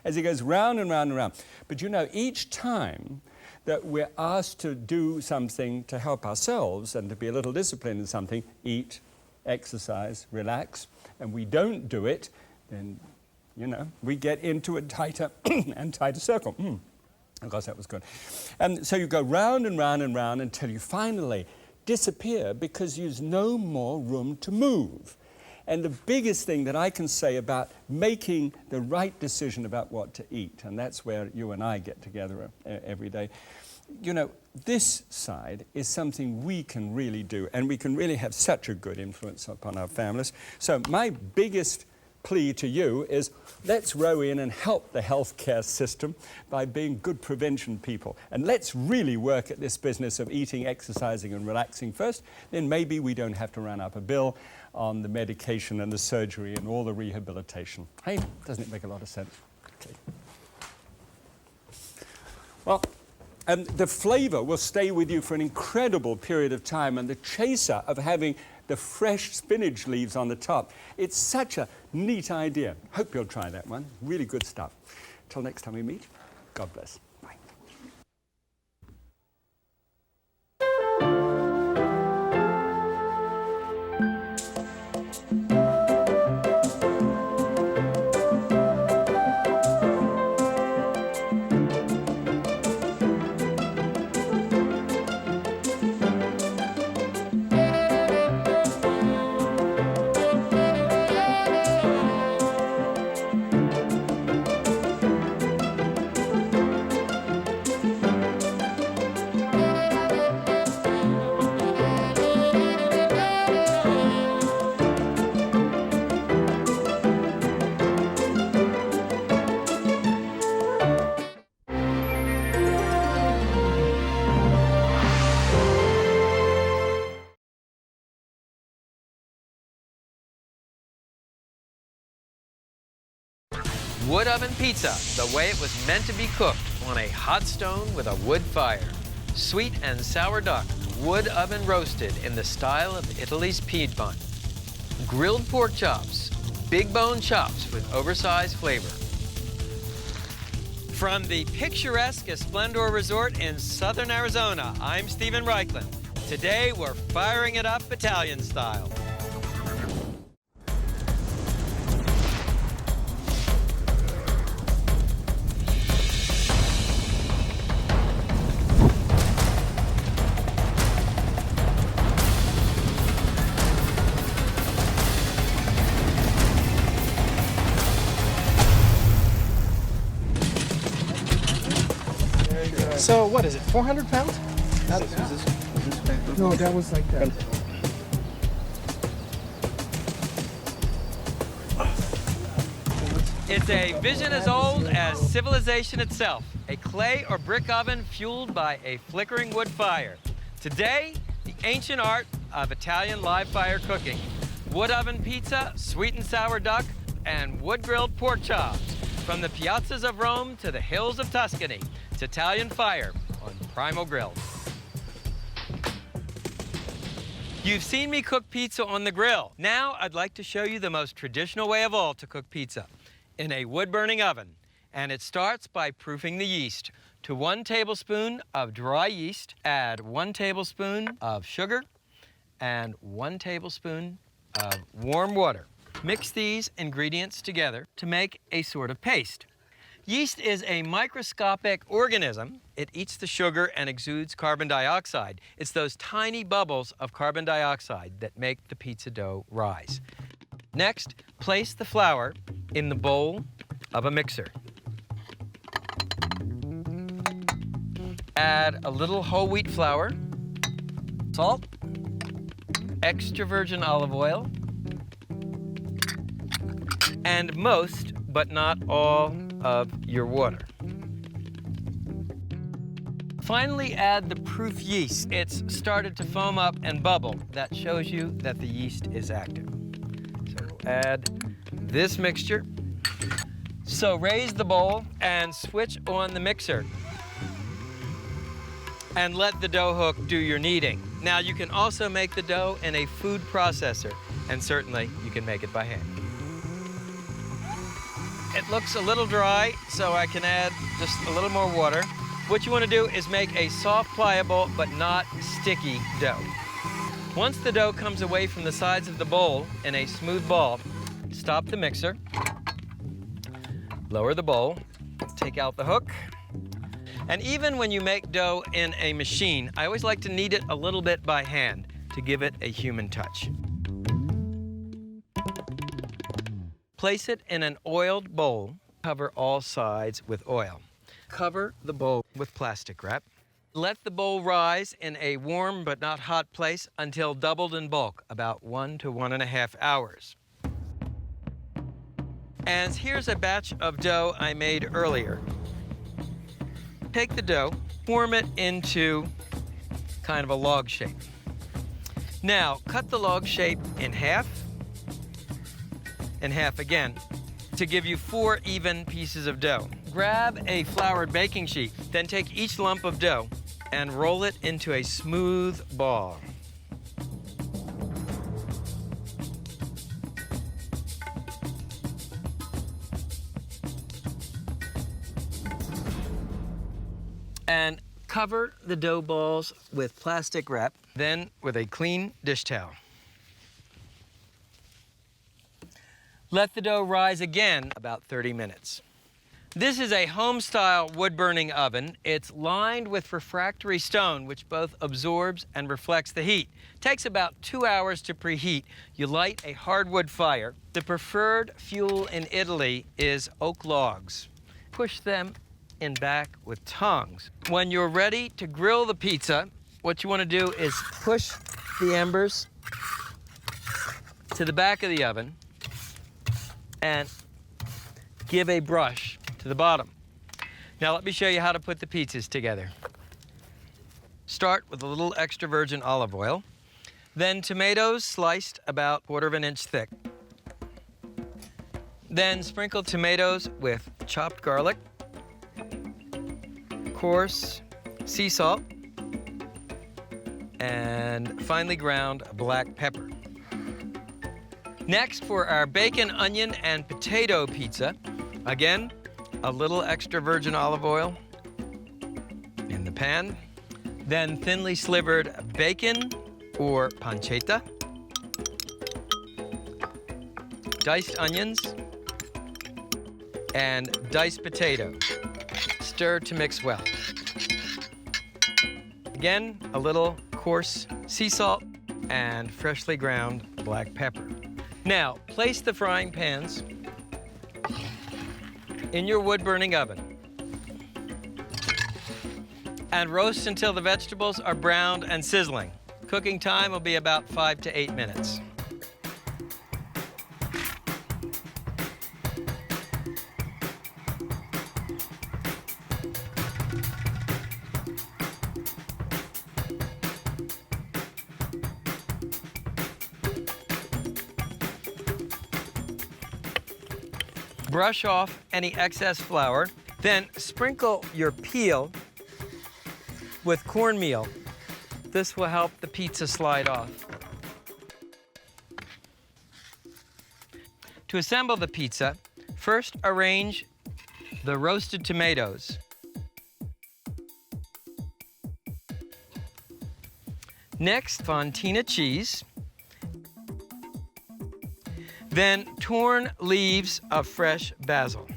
as it goes round and round and round. But you know, each time that we're asked to do something to help ourselves and to be a little disciplined in something, eat, exercise, relax, and we don't do it, then, you know, we get into a tighter and tighter circle. Oh gosh, that was good. And so you go round and round and round until you finally disappear because there's no more room to move. And the biggest thing that I can say about making the right decision about what to eat, and that's where you and I get together every day, you know, this side is something we can really do, and we can really have such a good influence upon our families. So my biggest plea to you is, let's row in and help the healthcare system by being good prevention people. And let's really work at this business of eating, exercising, and relaxing first. Then maybe we don't have to run up a bill on the medication and the surgery and all the rehabilitation. Hey, doesn't it make a lot of sense? Okay. Well, the flavor will stay with you for an incredible period of time, and the chaser of having the fresh spinach leaves on the top. It's such a neat idea. Hope you'll try that one. Really good stuff. Till next time we meet, God bless. Bye. Wood oven pizza, the way it was meant to be cooked on a hot stone with a wood fire. Sweet and sour duck, wood oven roasted in the style of Italy's Piedmont. Grilled pork chops, big bone chops with oversized flavor. From the picturesque Esplendor Resort in southern Arizona, I'm Stephen Reichlin. Today we're firing it up Italian style. So what is it, 400 pounds? No, that was like that. It's a vision as old as civilization itself, a clay or brick oven fueled by a flickering wood fire. Today, the ancient art of Italian live fire cooking. Wood oven pizza, sweet and sour duck, and wood-grilled pork chops. From the piazzas of Rome to the hills of Tuscany, it's Italian fire on Primal Grill. You've seen me cook pizza on the grill. Now I'd like to show you the most traditional way of all to cook pizza, in a wood-burning oven. And it starts by proofing the yeast. To 1 tablespoon of dry yeast, add 1 tablespoon of sugar and 1 tablespoon of warm water. Mix these ingredients together to make a sort of paste. Yeast is a microscopic organism. It eats the sugar and exudes carbon dioxide. It's those tiny bubbles of carbon dioxide that make the pizza dough rise. Next, place the flour in the bowl of a mixer. Add a little whole wheat flour, salt, extra virgin olive oil, and most, but not all, of your water. Finally, add the proof yeast. It's started to foam up and bubble. That shows you that the yeast is active. So we'll add this mixture. So raise the bowl and switch on the mixer. And let the dough hook do your kneading. Now, you can also make the dough in a food processor, and certainly you can make it by hand. It looks a little dry, so I can add just a little more water. What you want to do is make a soft, pliable, but not sticky dough. Once the dough comes away from the sides of the bowl in a smooth ball, stop the mixer, lower the bowl, take out the hook, and even when you make dough in a machine, I always like to knead it a little bit by hand to give it a human touch. Place it in an oiled bowl. Cover all sides with oil. Cover the bowl with plastic wrap. Let the bowl rise in a warm but not hot place until doubled in bulk, about 1 to 1.5 hours. And here's a batch of dough I made earlier. Take the dough, form it into kind of a log shape. Now, cut the log shape in half and half again to give you 4 even pieces of dough. Grab a floured baking sheet, then take each lump of dough and roll it into a smooth ball. And cover the dough balls with plastic wrap, then with a clean dish towel. Let the dough rise again about 30 minutes. This is a home-style wood-burning oven. It's lined with refractory stone, which both absorbs and reflects the heat. Takes about 2 hours to preheat. You light a hardwood fire. The preferred fuel in Italy is oak logs. Push them in back with tongs. When you're ready to grill the pizza, what you want to do is push the embers to the back of the oven and give a brush to the bottom. Now let me show you how to put the pizzas together. Start with a little extra virgin olive oil, then tomatoes sliced about 1/4 inch thick. Then sprinkle tomatoes with chopped garlic, coarse sea salt, and finely ground black pepper. Next, for our bacon, onion, and potato pizza, again, a little extra virgin olive oil in the pan, then thinly slivered bacon or pancetta, diced onions, and diced potato. Stir to mix well. Again, a little coarse sea salt and freshly ground black pepper. Now, place the frying pans in your wood-burning oven and roast until the vegetables are browned and sizzling. Cooking time will be about 5 to 8 minutes. Brush off any excess flour, then sprinkle your peel with cornmeal. This will help the pizza slide off. To assemble the pizza, first arrange the roasted tomatoes. Next, fontina cheese. Then torn leaves of fresh basil.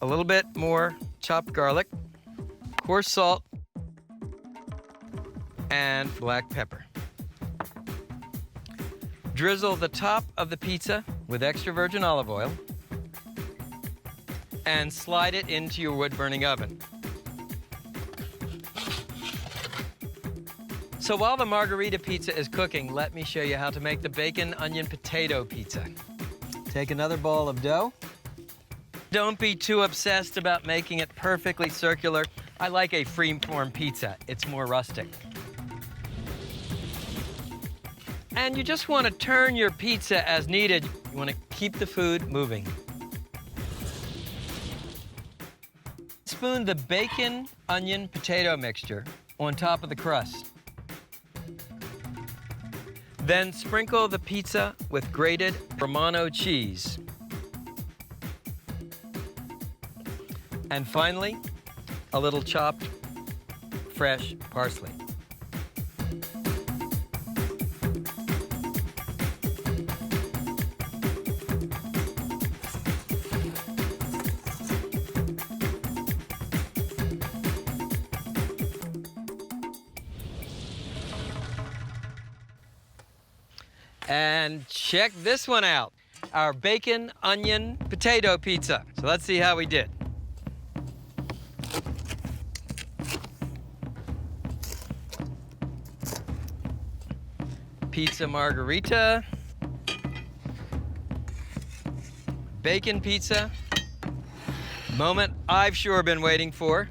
A little bit more chopped garlic, coarse salt, and black pepper. Drizzle the top of the pizza with extra virgin olive oil and slide it into your wood-burning oven. So while the margarita pizza is cooking, let me show you how to make the bacon, onion, potato pizza. Take another ball of dough. Don't be too obsessed about making it perfectly circular. I like a free-form pizza. It's more rustic. And you just want to turn your pizza as needed. You want to keep the food moving. Spoon the bacon, onion, potato mixture on top of the crust. Then sprinkle the pizza with grated Romano cheese. And finally, a little chopped fresh parsley. And check this one out, our bacon, onion, potato pizza. So let's see how we did. Pizza margherita, bacon pizza, moment I've sure been waiting for.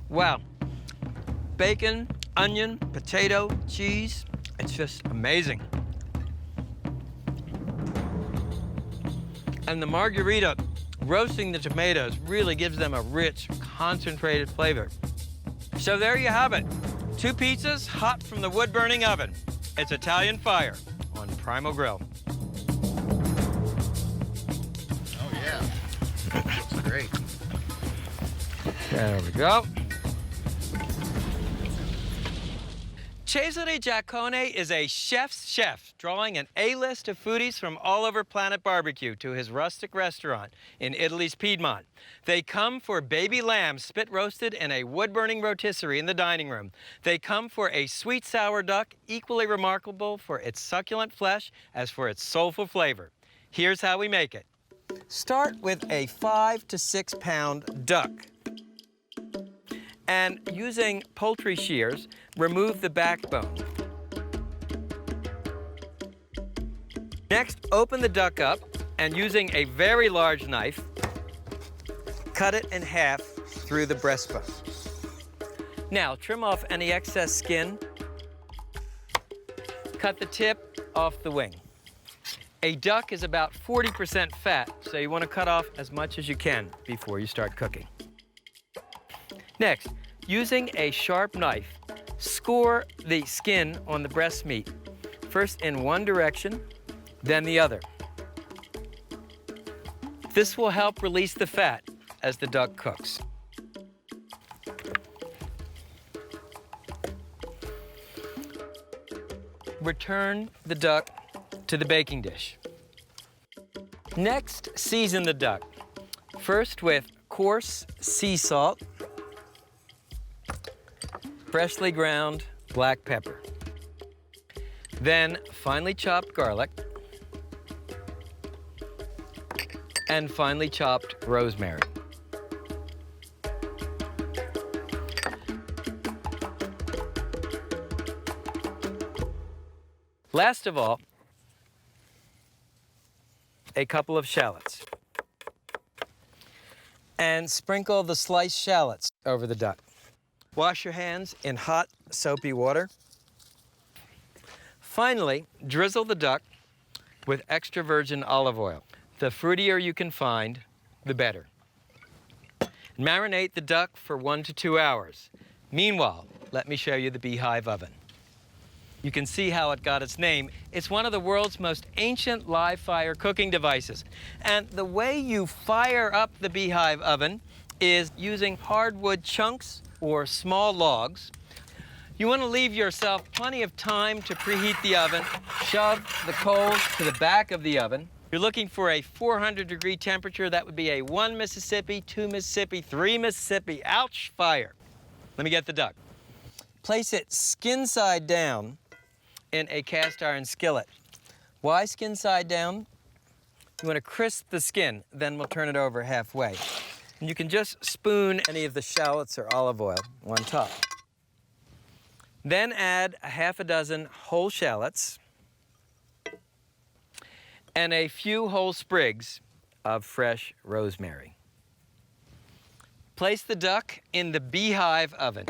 Wow, bacon, onion, potato, cheese, it's just amazing. And the margherita, roasting the tomatoes really gives them a rich, concentrated flavor. So there you have it. 2 pizzas hot from the wood-burning oven. It's Italian Fire on Primal Grill. Oh, yeah. Looks great. There we go. Cesare Giacone is a chef's chef, drawing an A-list of foodies from all over Planet Barbecue to his rustic restaurant in Italy's Piedmont. They come for baby lamb spit roasted in a wood-burning rotisserie in the dining room. They come for a sweet sour duck, equally remarkable for its succulent flesh as for its soulful flavor. Here's how we make it. Start with a 5 to 6 pound duck. And using poultry shears, remove the backbone. Next, open the duck up and using a very large knife, cut it in half through the breastbone. Now, trim off any excess skin. Cut the tip off the wing. A duck is about 40% fat, so you want to cut off as much as you can before you start cooking. Next, using a sharp knife, score the skin on the breast meat, first in one direction, then the other. This will help release the fat as the duck cooks. Return the duck to the baking dish. Next, season the duck. First with coarse sea salt, freshly ground black pepper. Then finely chopped garlic and finely chopped rosemary. Last of all, a couple of shallots. And sprinkle the sliced shallots over the duck. Wash your hands in hot, soapy water. Finally, drizzle the duck with extra virgin olive oil. The fruitier you can find, the better. Marinate the duck for 1 to 2 hours. Meanwhile, let me show you the beehive oven. You can see how it got its name. It's one of the world's most ancient live fire cooking devices. And the way you fire up the beehive oven is using hardwood chunks or small logs. You want to leave yourself plenty of time to preheat the oven. Shove the coals to the back of the oven. You're looking for a 400-degree temperature. That would be a 1 Mississippi, 2 Mississippi, 3 Mississippi. Ouch, fire. Let me get the duck. Place it skin side down in a cast iron skillet. Why skin side down? You want to crisp the skin, then we'll turn it over halfway. And you can just spoon any of the shallots or olive oil on top. Then add a half a dozen whole shallots and a few whole sprigs of fresh rosemary. Place the duck in the beehive oven.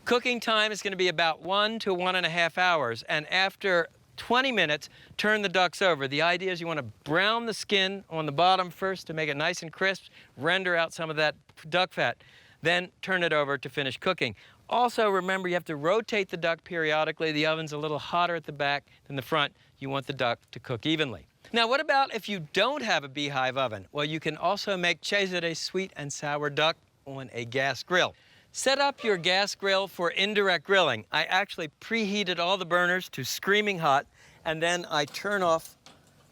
Cooking time is going to be about 1 to 1.5 hours, and after 20 minutes, turn the ducks over. The idea is you want to brown the skin on the bottom first to make it nice and crisp, render out some of that duck fat, then turn it over to finish cooking. Also, remember, you have to rotate the duck periodically. The oven's a little hotter at the back than the front. You want the duck to cook evenly. Now, what about if you don't have a beehive oven? Well, you can also make Cesare sweet and sour duck on a gas grill. Set up your gas grill for indirect grilling. I actually preheated all the burners to screaming hot, and then I turn off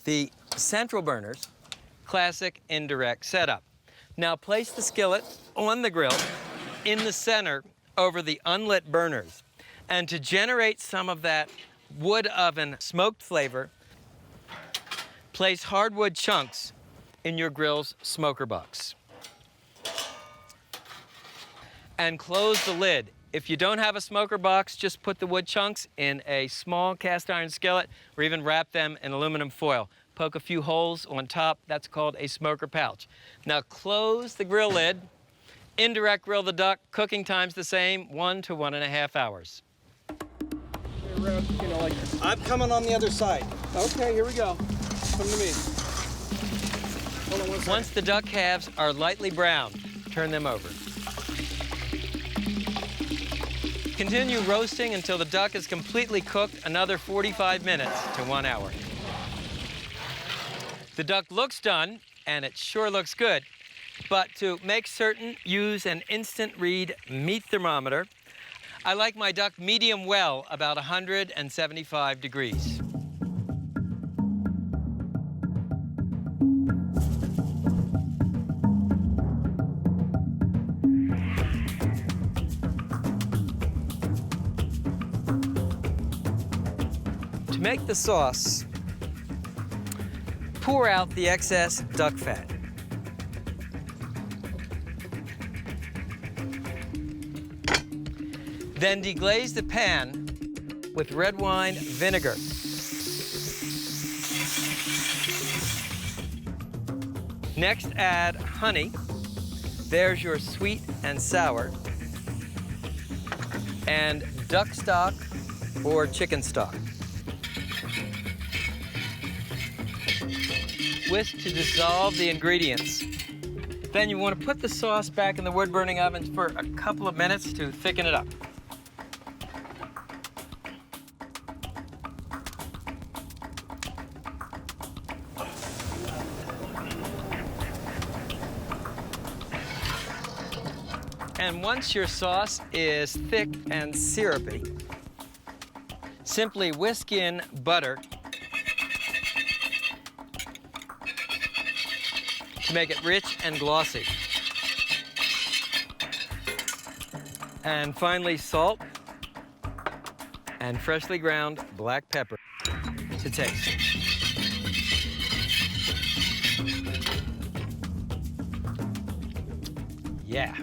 the central burners. Classic indirect setup. Now place the skillet on the grill in the center over the unlit burners. And to generate some of that wood oven smoked flavor, place hardwood chunks in your grill's smoker box. And close the lid. If you don't have a smoker box, just put the wood chunks in a small cast iron skillet or even wrap them in aluminum foil. Poke a few holes on top. That's called a smoker pouch. Now close the grill lid. Indirect grill the duck. Cooking time's the same, 1 to 1.5 hours. I'm coming on the other side. Okay, here we go. Come to me. Hold on one second. Once the duck halves are lightly browned, turn them over. Continue roasting until the duck is completely cooked, another 45 minutes to 1 hour. The duck looks done, and it sure looks good, but to make certain, use an instant read meat thermometer. I like my duck medium well, about 175 degrees. To make the sauce, pour out the excess duck fat. Then deglaze the pan with red wine vinegar. Next, add honey. There's your sweet and sour. And duck stock or chicken stock. Whisk to dissolve the ingredients. Then you want to put the sauce back in the wood-burning oven for a couple of minutes to thicken it up. And once your sauce is thick and syrupy, simply whisk in butter to make it rich and glossy. And finally, salt and freshly ground black pepper to taste. Yeah.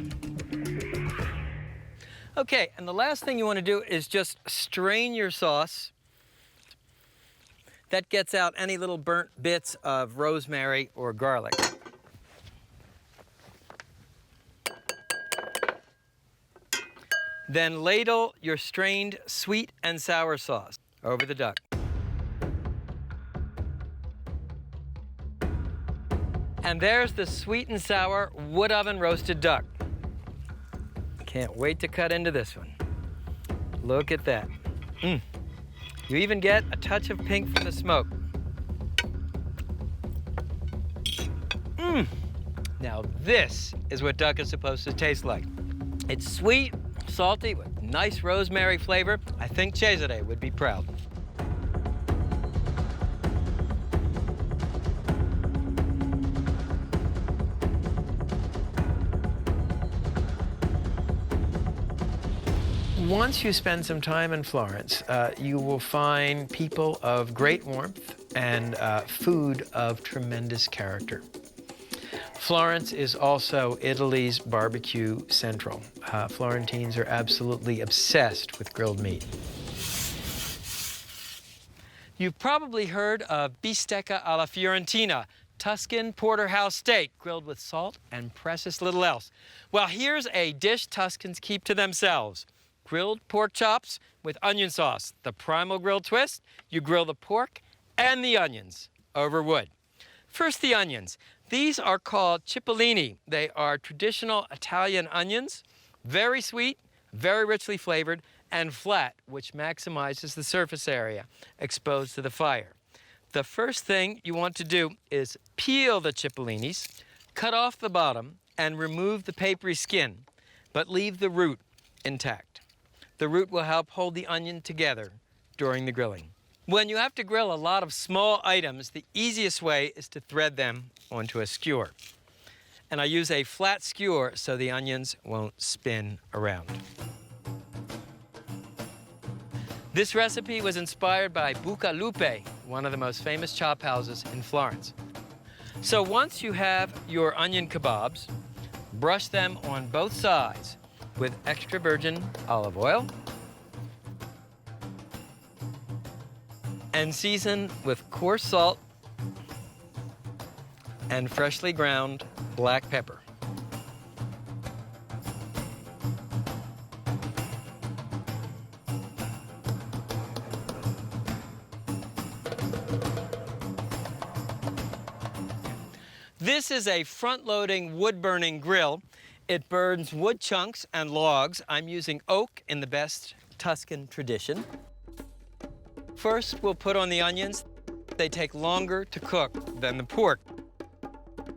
Okay, and the last thing you want to do is just strain your sauce. That gets out any little burnt bits of rosemary or garlic. Then ladle your strained sweet and sour sauce over the duck. And there's the sweet and sour wood oven roasted duck. Can't wait to cut into this one. Look at that. You even get a touch of pink from the smoke. Now this is what duck is supposed to taste like. It's sweet, salty, with nice rosemary flavor. I think Cesare would be proud. Once you spend some time in Florence, you will find people of great warmth and food of tremendous character. Florence is also Italy's barbecue central. Florentines are absolutely obsessed with grilled meat. You've probably heard of bistecca alla Fiorentina, Tuscan porterhouse steak grilled with salt and precious little else. Well, here's a dish Tuscans keep to themselves. Grilled pork chops with onion sauce. The Primal Grill twist, you grill the pork and the onions over wood. First, the onions. These are called cipollini. They are traditional Italian onions, very sweet, very richly flavored, and flat, which maximizes the surface area exposed to the fire. The first thing you want to do is peel the cipollinis, cut off the bottom, and remove the papery skin, but leave the root intact. The root will help hold the onion together during the grilling. When you have to grill a lot of small items, the easiest way is to thread them onto a skewer. And I use a flat skewer so the onions won't spin around. This recipe was inspired by Buca Lupe, one of the most famous chop houses in Florence. So once you have your onion kebabs, brush them on both sides with extra virgin olive oil and season with coarse salt and freshly ground black pepper. This is a front-loading wood-burning grill. It burns wood chunks and logs. I'm using oak in the best Tuscan tradition. First, we'll put on the onions. They take longer to cook than the pork.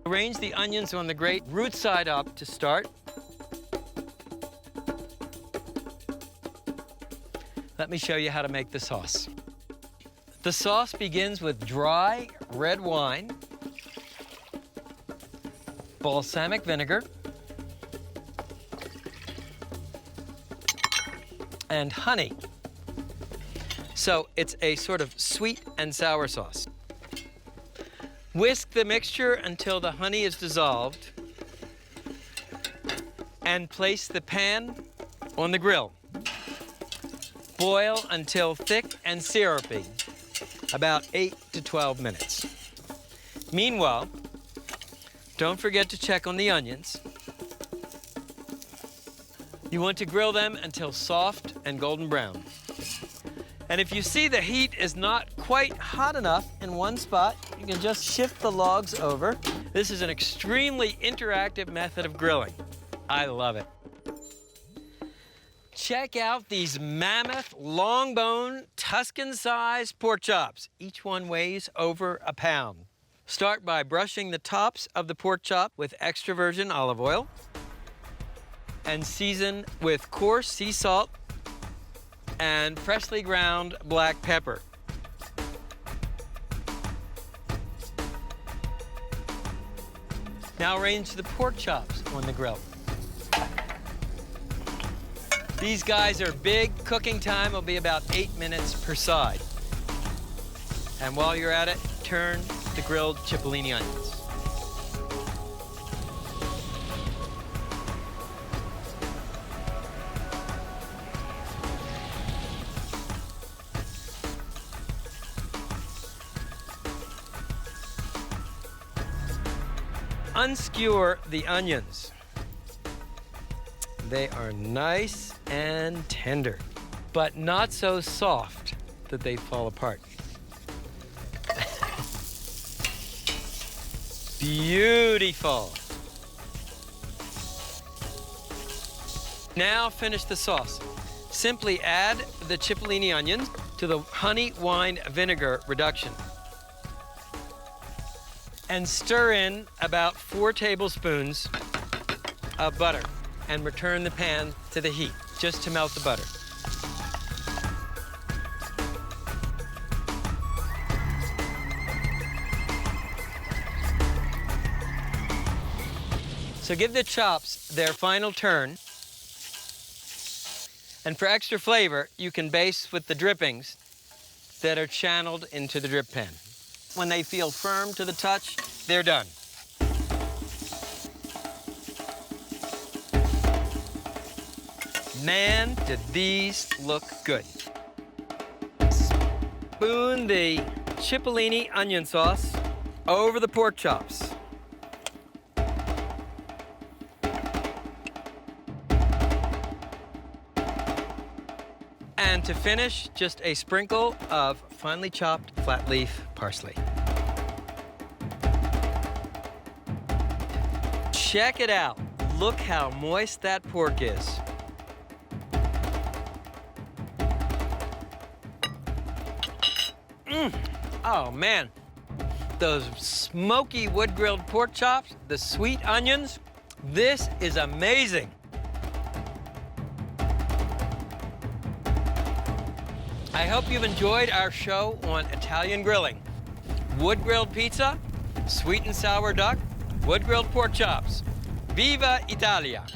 Arrange the onions on the grate, root side up to start. Let me show you how to make the sauce. The sauce begins with dry red wine, balsamic vinegar, and honey. So it's a sort of sweet and sour sauce. Whisk the mixture until the honey is dissolved and place the pan on the grill. Boil until thick and syrupy, about 8 to 12 minutes. Meanwhile, don't forget to check on the onions. You want to grill them until soft and golden brown. And if you see the heat is not quite hot enough in one spot, you can just shift the logs over. This is an extremely interactive method of grilling. I love it. Check out these mammoth, long-bone, Tuscan-sized pork chops. Each one weighs over a pound. Start by brushing the tops of the pork chop with extra virgin olive oil and season with coarse sea salt and freshly ground black pepper. Now arrange the pork chops on the grill. These guys are big. Cooking time will be about 8 minutes per side. And while you're at it, turn the grilled cipollini onions. Unskewer the onions. They are nice and tender, but not so soft that they fall apart. Beautiful. Now finish the sauce. Simply add the cipollini onions to the honey wine vinegar reduction and stir in about 4 tablespoons of butter and return the pan to the heat just to melt the butter. So give the chops their final turn. And for extra flavor, you can baste with the drippings that are channeled into the drip pan. When they feel firm to the touch, they're done. Man, did these look good. Spoon the cipollini onion sauce over the pork chops. And to finish, just a sprinkle of finely chopped flat leaf parsley. Check it out. Look how moist that pork is. Oh, man. Those smoky wood-grilled pork chops, the sweet onions, this is amazing. I hope you've enjoyed our show on Italian grilling. Wood-grilled pizza, sweet and sour duck, wood-grilled pork chops. Viva Italia!